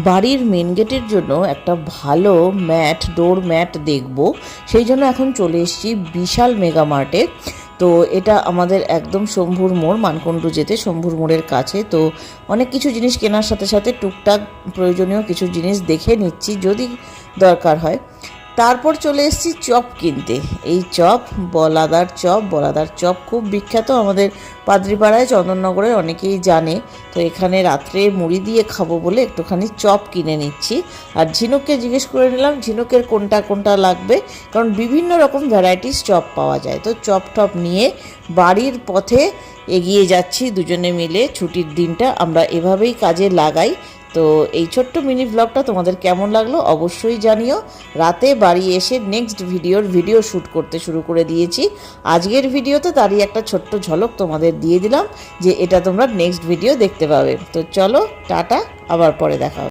বাড়ির মেন গেটের জন্য একটা ভালো ডোর ম্যাট দেখব, সেই জন্য এখন চলে এসেছি বিশাল মেগা মার্টে। তো এটা আমাদের একদম শম্ভুর মোড়, মানকুণ্ডু যেতে শম্ভুর মোড়ের কাছে। তো অনেক কিছু জিনিস কেনার সাথে সাথে টুকটাক প্রয়োজনীয় কিছু জিনিস দেখে নিচ্ছি যদি দরকার হয়। তারপর চলে এসেছি চপ কিনতে। এই চপ বলাদার চপ খুব বিখ্যাত আমাদের পাদ্রিপাড়ায়, চন্দননগরের অনেকেই জানে। তো এখানে রাত্রে মুড়ি দিয়ে খাবো বলে একটুখানি চপ কিনে নিচ্ছি। আর ঝিনুককে জিজ্ঞেস করে নিলাম ঝিনুকের কোনটা কোনটা লাগবে, কারণ বিভিন্ন রকম ভ্যারাইটিস চপ পাওয়া যায়। তো চপ টপ নিয়ে বাড়ির পথে এগিয়ে যাচ্ছি দুজনে মিলে। ছুটির দিনটা আমরা এভাবেই কাজে লাগাই। তো এই ছোট্ট মিনি ব্লগটা তোমাদের কেমন লাগলো অবশ্যই জানিও। রাতে বাড়ি এসে নেক্সট ভিডিও শ্যুট করতে শুরু করে দিয়েছি। আজকের ভিডিওতে তারই একটা ছোট্ট ঝলক তোমাদের দিয়ে দিলাম যে এটা তোমরা নেক্সট ভিডিও দেখতে পাবে। তো চলো টাটা, আবার পরে দেখা হবে।